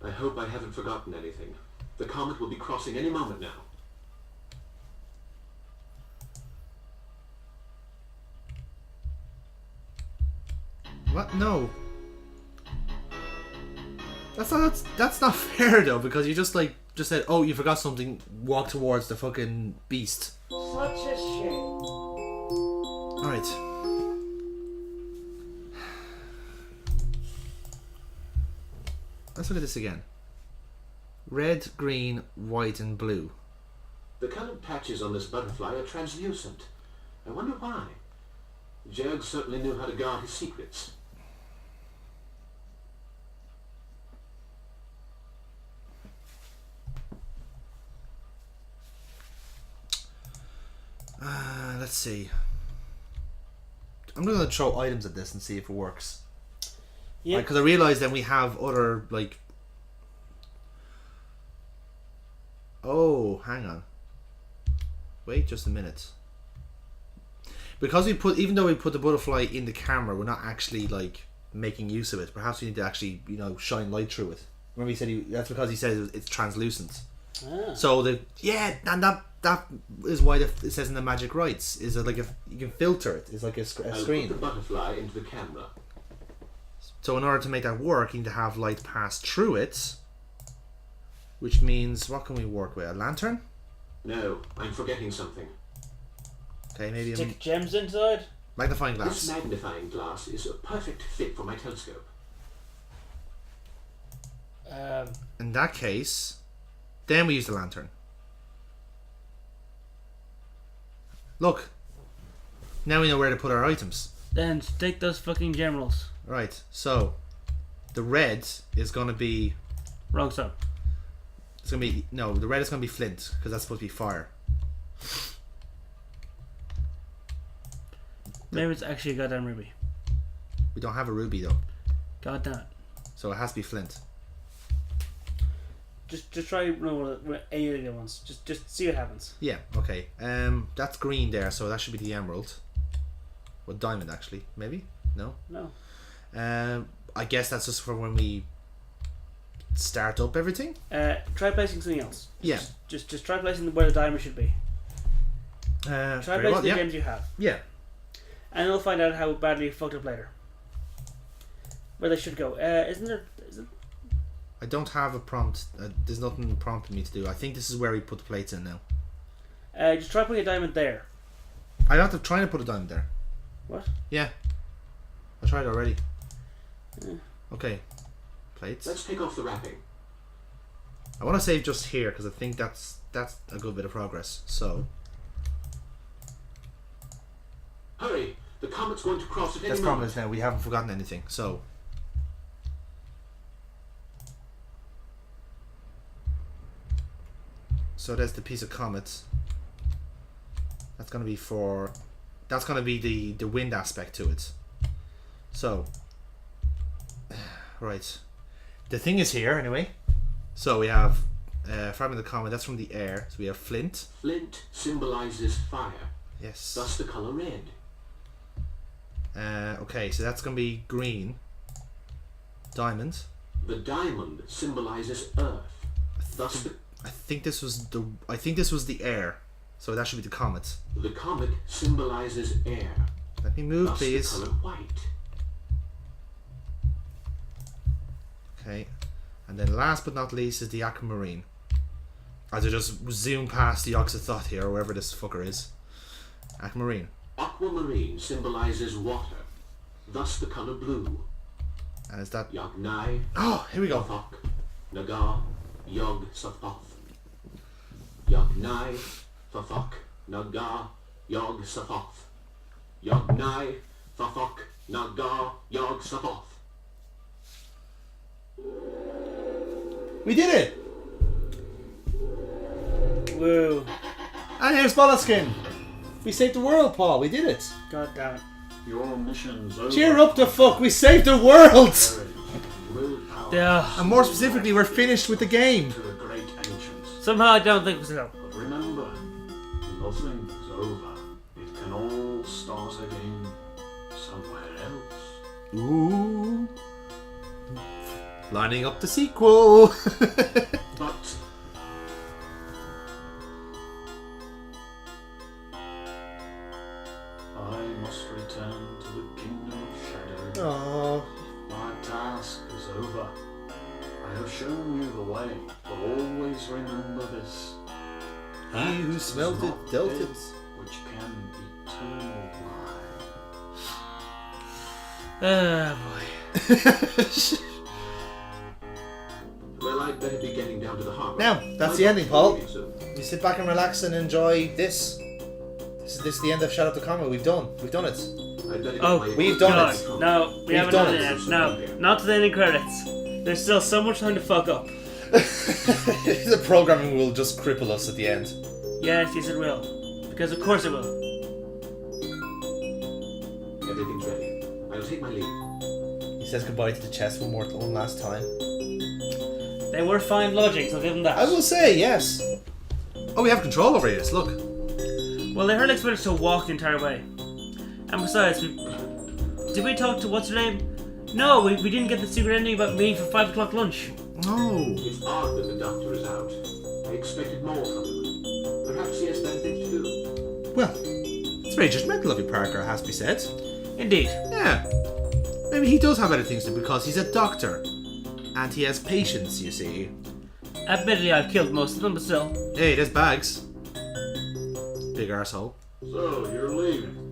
I hope I haven't forgotten anything. The Comet will be crossing any moment now. What? No. That's not fair though, because you just said, oh, you forgot something, walk towards the fucking beast. Such a shame. Alright. Let's look at this again. Red, green, white and blue. The coloured patches on this butterfly are translucent. I wonder why. Jurg certainly knew how to guard his secrets. Let's see. I'm going to throw items at this and see if it works. Yeah. Because I realised then we have other, like... Oh, hang on. Wait just a minute. Because even though we put the butterfly in the camera, we're not actually, like, making use of it. Perhaps we need to actually, shine light through it. Remember he said that's because he said it's translucent. Ah. So and that is why it says in the magic rites is that you can filter it. It's like a screen. Put the butterfly into the camera. So in order to make that work, you need to have light pass through it, which means what can we work with? A lantern? No, I'm forgetting something. Okay, maybe stick gems inside. Magnifying glass. This magnifying glass is a perfect fit for my telescope. In that case, then we use the lantern. Look, now we know where to put our items. Then take those fucking gem rolls. Right, so the red is going to be... Wrong side. It's going to be... No, the red is going to be flint, because that's supposed to be fire. Maybe it's actually a goddamn ruby. We don't have a ruby, though. God damn it. So it has to be flint. Just try any of the other ones. Just see what happens. Yeah, okay. That's green there, so that should be the emerald. Well, diamond, actually. Maybe? No? No. I guess that's just for when we start up everything. Try placing something else. Yeah. Just try placing where the diamond should be. Try placing the gems you have. Yeah. And we'll find out how badly you fucked up later. Where they should go. Isn't there... I don't have a prompt. There's nothing prompting me to do. I think this is where we put the plates in now. Just try putting a diamond there. I have to try to put a diamond there. What? Yeah. I tried already. Okay. Plates. Let's take off the wrapping. I want to save just here because I think that's a good bit of progress. So. Hurry! The comet's going to cross at any Let's moment. promise now we haven't forgotten anything. So. So there's the piece of comet. That's gonna be for. That's gonna be the wind aspect to it. So. Right. The thing is here anyway. So we have fragment of the comet. That's from the air. So we have flint. Flint symbolizes fire. Yes. Thus the color red. Okay, so that's gonna be green. Diamond. The diamond symbolizes earth. Thus the I think this was the air, so that should be the comet. The comet symbolizes air. Let me move, Thus please. the color white. Okay, and then last but not least is the aquamarine. As I just zoom past the Oxythot here, or wherever this fucker is. Aquamarine. Aquamarine symbolizes water. Thus the color blue. And is that... Yagnai. Oh, here we go. Thok, Nagar, Yog Sothoth. Yagnai, Thok, Nagar, Yog Sothoth. Yagnai, Thok, Nagar, Yog Sothoth. We did it! Woo. And here's Bollaskin! We saved the world, Paul. We did it. God damn it. Your mission's over. Cheer up the fuck. We saved the world! Yeah. And more specifically, we're finished with the game. To the great ancients. Somehow I don't think so. But remember, nothing's over. It can all start again somewhere else. Ooh. Lining up the sequel. But I must return to the kingdom of shadow. Aww. My task is over. I have shown you the way, but always remember this. He who That smelt is it not dealt dead, it. which can eternal lie. Oh boy. well, I'd better be getting down to the harbour. Now, that's My the ending, boat's Paul. leaving soon. You sit back and relax and enjoy this. This is the end of Shout Out to Comet. We've done it. I'd better get Oh, my we've done God. it. No, we We've haven't done done it. it yet. No, not to the ending credits. There's still so much time to fuck up. The programming will just cripple us at the end. Yes, it will. Because of course it will. Everything's ready. I'll take my leave. He says goodbye to the chest one last time. They were fine lodgings, I'll give them that. I will say, yes. Oh, we have control over this, look. Well, they heard expect us to walk the entire way. And besides, did we talk to what's her name? No, we didn't get the secret ending about meeting for 5 o'clock lunch. No. It's odd that the doctor is out. I expected more from him. Perhaps he has better things to do. Well, it's very judgmental of you, Parker, has to be said. Indeed. Yeah. Maybe he does have other things to do because he's a doctor. And he has patience, you see. Admittedly, I've killed most of them, but still. Hey, there's Bags. Big arsehole. So, you're leaving.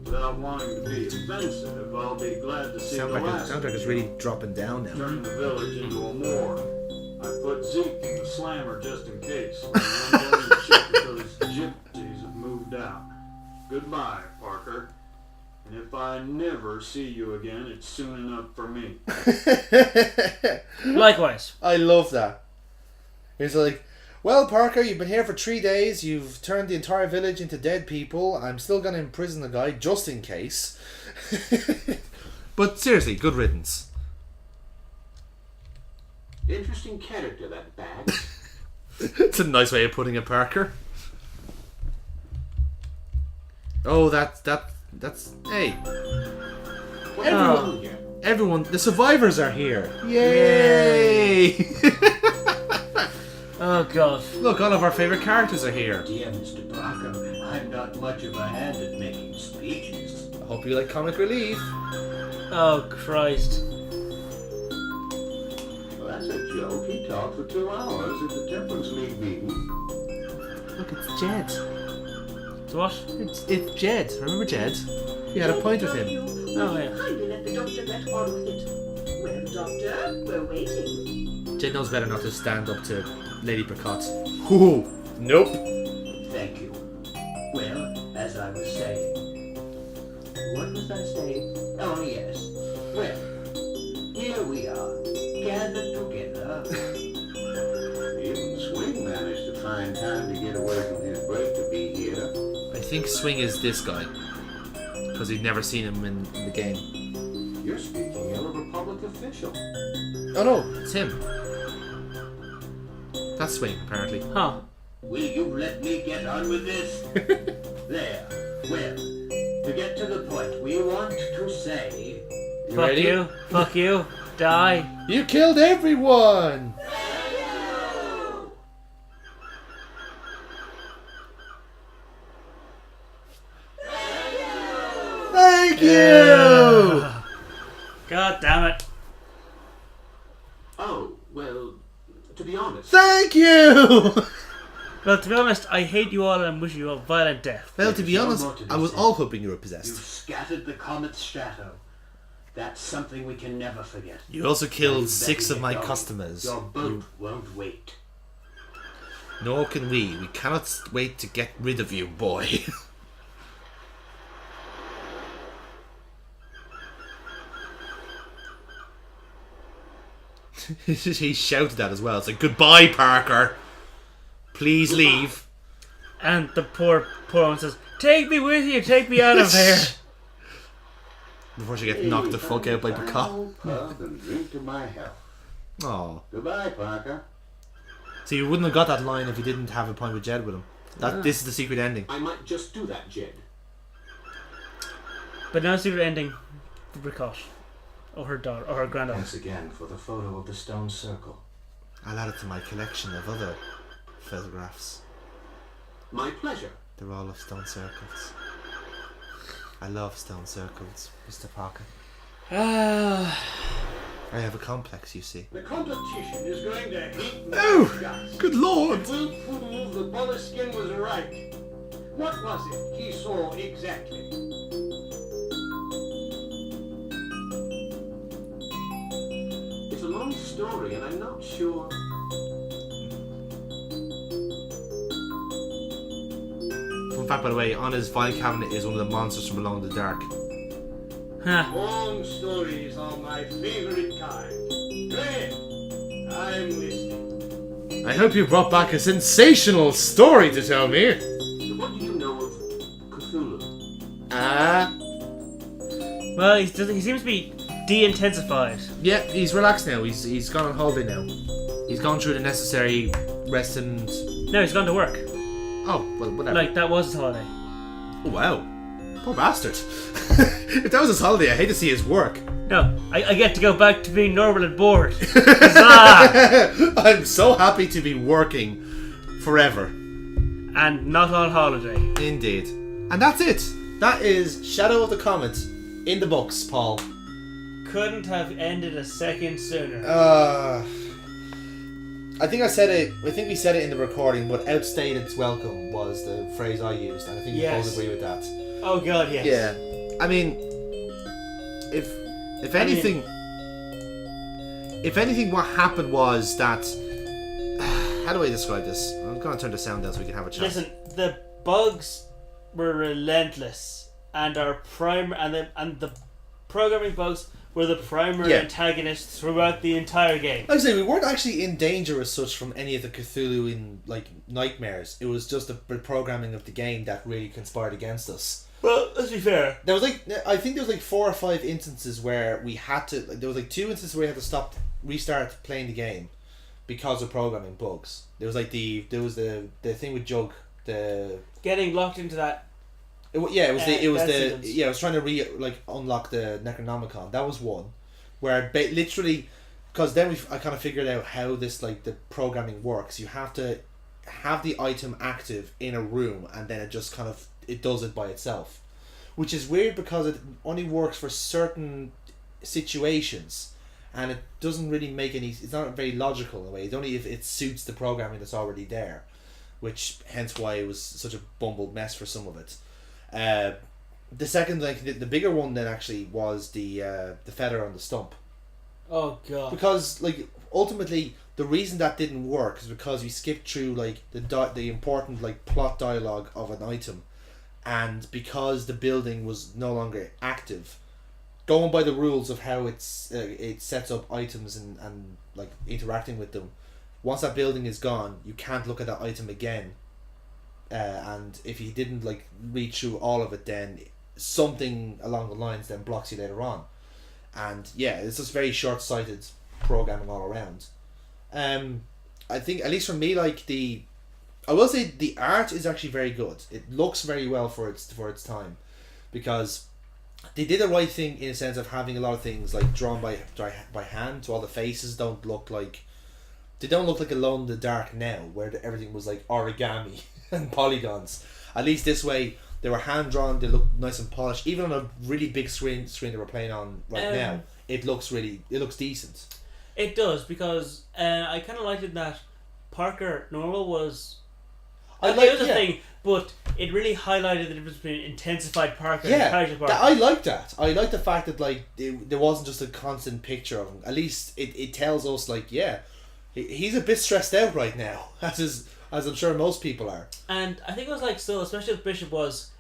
Without wanting to be offensive, I'll be glad to see the last. Sounds like it's really dropping down now. Turn the village into a moor. I put Zeke in the slammer just in case. And I'm going to check if those gypsies have moved out. Goodbye, Parker. And if I never see you again, it's soon enough for me. Likewise. I love that. He's like, well, Parker, you've been here for 3 days. You've turned the entire village into dead people. I'm still going to imprison the guy just in case. But seriously, good riddance. Interesting character, that bag. It's a nice way of putting it, Parker. Oh, that's hey. Everyone here. Everyone, the survivors are here. Yay! Oh god. Look, all of our favorite characters are here. Dear Mr. Parker, I'm not much of a hand at making speeches. I hope you like comic relief. Oh Christ. Well, that's a joke. He talked for 2 hours at the Temperance League meeting. Look, it's Jed. So what? It's Jed. Remember Jed? You had a point with him. Oh yeah. Kindly let the doctor get on with it. Well, doctor, we're waiting. Jed knows better not to stand up to Lady Pricotte. Ooh, nope. Thank you. Well, as I was saying. What was I saying? Oh, yes. Well, here we are, gathered together. Even Swing managed to find time to get away from his break to be here. I think Swing is this guy. Because he'd never seen him in the game. You're speaking ill of a public official. Oh no, it's him. That's Swing, apparently. Huh. Will you let me get on with this? There. Well, to get to the point, we want to say... You Fuck ready? you. Fuck you. Die. You killed everyone! Thank you! God damn it. Oh, well, to be honest. Thank you! Well, to be honest, I hate you all and wish you a violent death. Well, to be No honest, more to be I was said. all hoping you were You possessed. scattered the comet's shadow. That's something we can never forget. You also Now killed you 6 better of my get going. customers. Your boat won't wait. Nor can we. We cannot wait to get rid of you, boy. He shouted that as well. It's like, goodbye, Parker. Please leave. And the poor one says, take me with you, take me out of here. Before she gets knocked the fuck out by Pricotte. Pub and drink to my health. Aw. Goodbye, Parker. So you wouldn't have got that line if you didn't have a point with Jed with him. This is the secret ending. I might just do that, Jed. But no secret ending for Pricotte. or her daughter, or her granddaughter. Thanks again for the photo of the stone circle. I'll add it to my collection of other photographs. My pleasure. They're all of stone circles. I love stone circles, Mr. Parker. Ah, I have a complex, you see. The competition is going to heat Oh, my guts. good lord! It will prove the Boleskin was right. What was it he saw exactly? It's a long story, and I'm not sure. Fun fact, by the way, on his vinyl cabinet is one of the monsters from Alone in the Dark. huh. Long stories are my favorite kind. Go ahead. I'm listening. I hope you brought back a sensational story to tell me. What do you know of Cthulhu? Well, he seems to be de-intensified. Yeah, he's relaxed now. He's gone on holiday now. He's gone through the necessary rest and... No, he's gone to work. Oh, well, whatever. Like, that was his holiday. Oh, wow. Poor bastard. If that was his holiday, I hate to see his work. No, I get to go back to being normal and bored. Huzzah! I'm so happy to be working forever. And not on holiday. Indeed. And that's it. That is Shadow of the Comet in the books, Paul. Couldn't have ended a second sooner. I think I said it. I think we said it in the recording, but "outstayed its welcome" was the phrase I used, and I think you both agree with that. Oh god, yes. Yeah, I mean, if anything, what happened was that. How do I describe this? I'm gonna turn the sound down so we can have a chat. Listen, the bugs were relentless, and our and the programming bugs were the primary antagonists throughout the entire game. Like I say, we weren't actually in danger as such from any of the Cthulhu nightmares. It was just the programming of the game that really conspired against us. Well, let's be fair. There was I think there was 4 or 5 instances where we had to. There was 2 instances where we had to restart playing the game because of programming bugs. There was the thing with Jug, the Getting locked into that. It was sequence. I was trying to unlock the Necronomicon. That was one where literally, because then I kind of figured out how this the programming works. You have to have the item active in a room, and then it just it does it by itself, which is weird because it only works for certain situations, and it doesn't really make any. It's not very logical in a way. It's only if it suits the programming that's already there, which hence why it was such a bumbled mess for some of it. The second, the bigger one then actually was the feather on the stump. Oh god. Because ultimately the reason that didn't work is because we skipped through the important plot dialogue of an item, and because the building was no longer active, going by the rules of how it sets up items and interacting with them. Once that building is gone, you can't look at that item again. And if you didn't read through all of it, then something along the lines then blocks you later on. And yeah, it's just very short-sighted programming all around. I think, at least for me, I will say the art is actually very good. It looks very well for its time, because they did the right thing in a sense of having a lot of things drawn by hand, so all the faces don't look like Alone in the Dark now, where everything was origami and polygons. At least this way they were hand drawn, they look nice and polished. Even on a really big screen that we're playing on now, it looks decent. It does, because I kind of liked it that Parker normal was. It was a thing, but it really highlighted the difference between intensified Parker and casual Parker. I like that. I like the fact that there wasn't just a constant picture of him. At least it tells us he's a bit stressed out right now, as I'm sure most people are. And I think it was still, especially with Bishop, was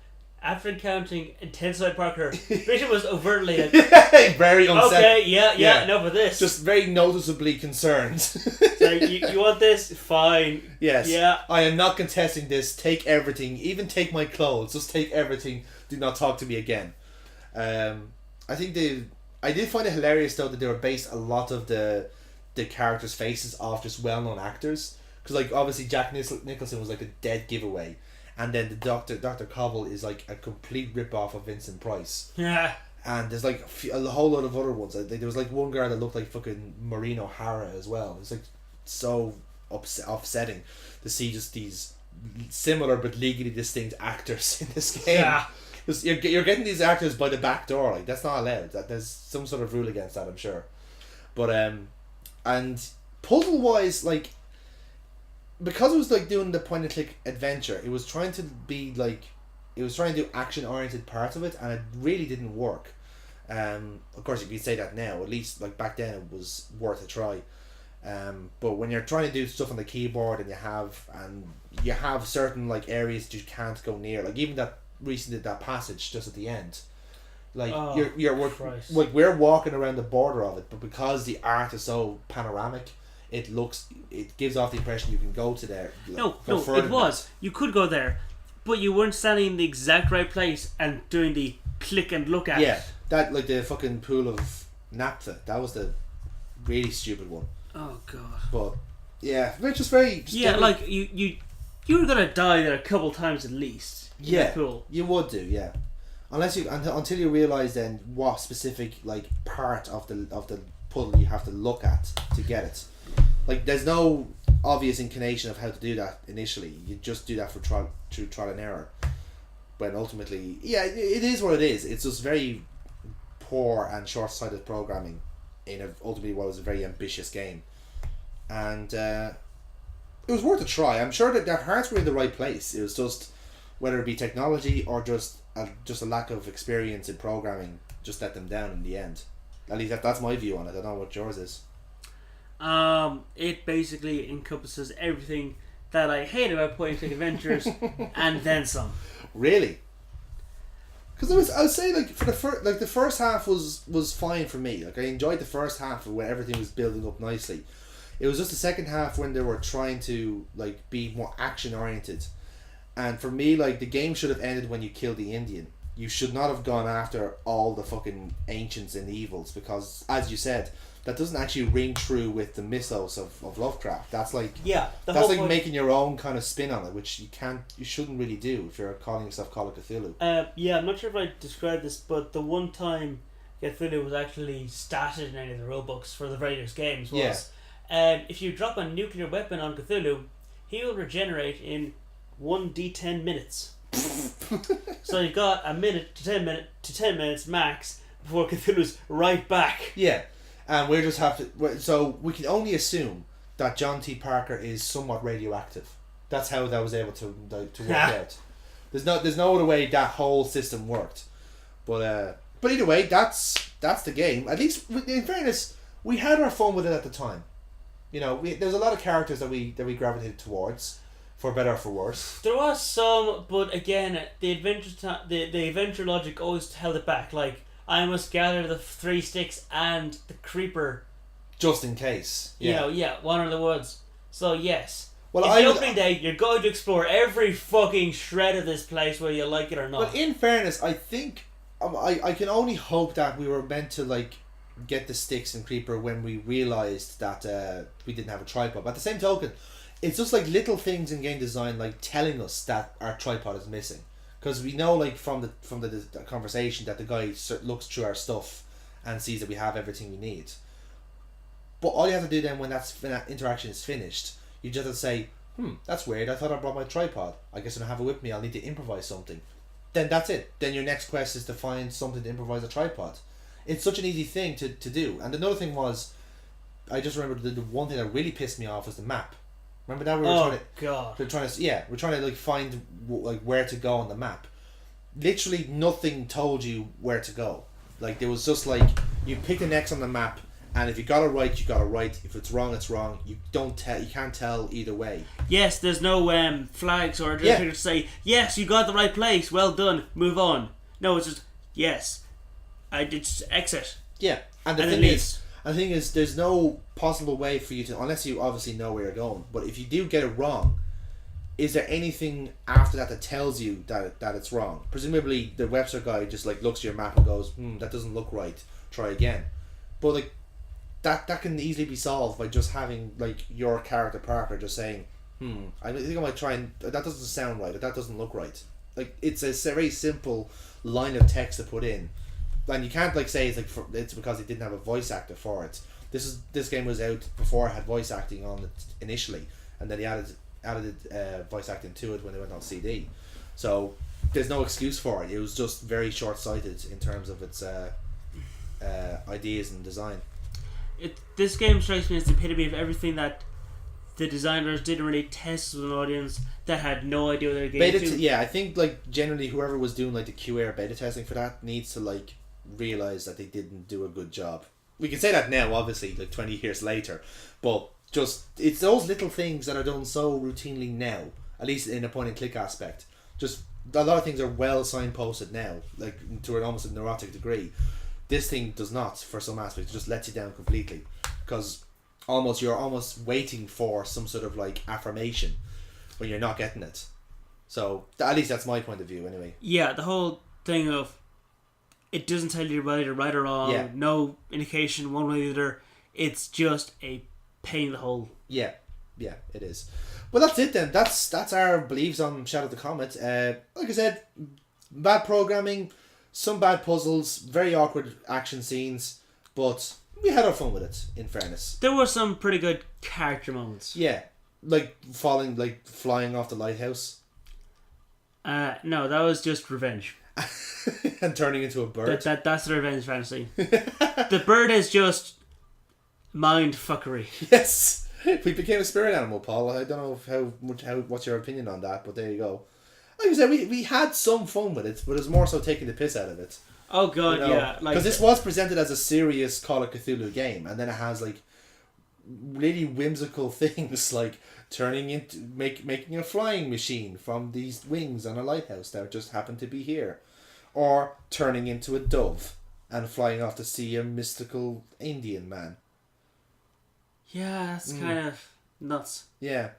after encountering intensified Parker, Bishop was overtly very upset. Okay, yeah, enough of this. Just very noticeably concerned. You want this? Fine. Yes. Yeah. I am not contesting this. Take everything, even take my clothes. Just take everything. Do not talk to me again. I think I did find it hilarious though that they were based a lot of the characters' faces off just well-known actors. Because obviously Jack Nicholson was a dead giveaway, and then the Dr. Cobble is a complete rip-off of Vincent Price. Yeah. And there's like a whole lot of other ones. There was like one girl that looked like fucking Maureen O'Hara as well. It's like so offsetting to see just these similar but legally distinct actors in this game. Yeah. You're getting these actors by the back door. Like, that's not allowed. There's some sort of rule against that, I'm sure. But and puzzle wise, like, because it was like doing the point and click adventure, it was trying to be like, it was trying to do action oriented parts of it, and it really didn't work. Of course, you could say that now. At least like back then, it was worth a try. But when you're trying to do stuff on the keyboard and you have certain like areas that you can't go near, like even that recently did that passage just at the end, like we're walking around the border of it, but because the art is so panoramic, it gives off the impression you can go to there. You could go there, but you weren't standing in the exact right place and doing the click and look at. Yeah, that like the fucking pool of naphtha. That was the really stupid one. Oh god. But yeah, it's just very. Like you were gonna die there a couple times at least. Yeah, pool. You would do, yeah. Until you realise then what specific like part of the puzzle you have to look at to get it. Like there's no obvious inclination of how to do that initially. You just do that through trial and error. But ultimately, yeah, it is what it is. It's just very poor and short-sighted programming in ultimately what was a very ambitious game, and it was worth a try. I'm sure that their hearts were in the right place. It was just whether it be technology or just a lack of experience in programming just let them down in the end. At least that's my view on it. I don't know what yours is. It basically encompasses everything that I hate about point and click adventures and then some. Really? Because I would say like for the first half was fine for me. Like I enjoyed the first half where everything was building up nicely. It was just the second half when they were trying to like be more action oriented. And for me, like, the game should have ended when you killed the Indian. You should not have gone after all the fucking ancients and evils, because, as you said, that doesn't actually ring true with the mythos of Lovecraft. That's like that's like making your own kind of spin on it, which you shouldn't really do if you're calling yourself Call of Cthulhu. I'm not sure if I described this, but the one time Cthulhu was actually statted in any of the rulebooks for the various games was if you drop a nuclear weapon on Cthulhu, he will regenerate in 1d10 minutes. So you've got a minute to 10 minutes max before Cthulhu's right back. Yeah, and we just have to. So we can only assume that John T. Parker is somewhat radioactive. That's how that was able to work out. There's no other way that whole system worked. But either way, that's the game. At least in fairness, we had our fun with it at the time. You know, there's a lot of characters that we gravitated towards. For better or for worse. There was some, but again, the adventure logic always held it back. Like, I must gather the 3 sticks and the creeper. Just in case. Yeah. One of the woods. So, yes. Well, it's the opening day, you're going to explore every fucking shred of this place, whether you like it or not. But in fairness, I think, I can only hope that we were meant to, like, get the sticks and creeper when we realised that we didn't have a tripod. But at the same token, it's just like little things in game design, like telling us that our tripod is missing, because we know, like from the conversation, that the guy looks through our stuff and sees that we have everything we need. But all you have to do then when that interaction is finished, you just have to say, that's weird. I thought I brought my tripod. I guess I don't have it with me. I'll need to improvise something. Then that's it. Then your next quest is to find something to improvise a tripod. It's such an easy thing to do. And another thing was, I just remembered the one thing that really pissed me off was the map. Remember that we're trying to like find like where to go on the map. Literally nothing told you where to go. Like there was just like you pick an X on the map, and if you got it right, you got it right. If it's wrong, it's wrong. You can't tell either way. Yes, there's no flags or anything to say yes, you got the right place. Well done. Move on. No, it's just yes. I did exit. Yeah, and the thing is, there's no possible way for you to, unless you obviously know where you're going. But if you do get it wrong, is there anything after that tells you that it's wrong? Presumably, the Webster guy just like looks at your map and goes, that doesn't look right. Try again. But like that can easily be solved by just having like your character Parker just saying, I think I might try and that doesn't sound right. That doesn't look right. Like it's a very simple line of text to put in. and you can't like say it's because they didn't have a voice actor for it. This game was out before it had voice acting on it initially, and then they added voice acting to it when they went on CD. So there's no excuse for it. It was just very short-sighted in terms of its ideas and design. This game strikes me as the epitome of everything that the designers didn't really test with an audience that had no idea what they were getting into. Yeah, I think like generally whoever was doing like the QA or beta testing for that needs to like realise that they didn't do a good job. We can say that now, obviously, like 20 years later, but just it's those little things that are done so routinely now, at least in a point and click aspect. Just a lot of things are well signposted now, like to an almost a neurotic degree. This thing does not, for some aspects. It just lets you down completely, because you're almost waiting for some sort of like affirmation when you're not getting it. So at least that's my point of view, anyway. Yeah, the whole thing of it doesn't tell you right or wrong. Yeah. No indication one way or the other. It's just a pain in the hole. Yeah, it is. Well, that's it then. That's our beliefs on Shadow the Comet. Like I said, bad programming, some bad puzzles, very awkward action scenes, but we had our fun with it, in fairness. There were some pretty good character moments. Yeah, like flying off the lighthouse. No, that was just revenge. And turning into a bird. That's the revenge fantasy. The bird is just mind fuckery. Yes. We became a spirit animal, Paul. I don't know what's your opinion on that, but there you go. Like I said, we had some fun with it, but it was more so taking the piss out of it. Oh god, yeah. Because this was presented as a serious Call of Cthulhu game, and then it has like really whimsical things like turning into making a flying machine from these wings on a lighthouse that just happened to be here, or turning into a dove and flying off to see a mystical Indian man. Yeah, that's kind of nuts. Yeah.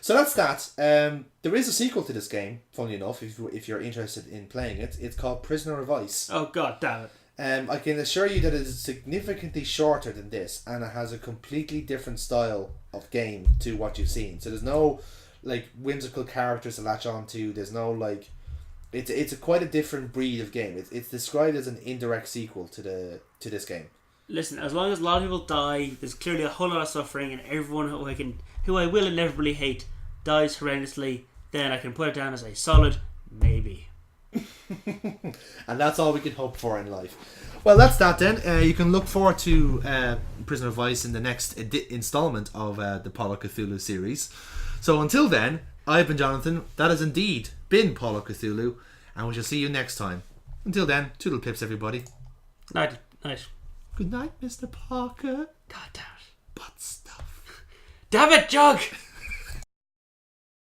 So that's that. There is a sequel to this game, funnily enough, if you're interested in playing it. It's called Prisoner of Ice. Oh god damn it. I can assure you that it is significantly shorter than this, and it has a completely different style of game to what you've seen. So there's no like whimsical characters to latch on to. There's no like it's quite a different breed of game. It's described as an indirect sequel to this game. Listen, as long as a lot of people die, there's clearly a whole lot of suffering, and everyone who I will inevitably hate dies horrendously, then I can put it down as a solid maybe. And that's all we can hope for in life. Well, that's that then. You can look forward to Prisoner of Ice in the next installment of the Call of Cthulhu series. So until then, I've been Jonathan. That has indeed been Call of Cthulhu, and we shall see you next time. Until then, toodle pips, everybody. Night. Good night, Mr. Parker. God damn it. Butt stuff. Damn it, Jug!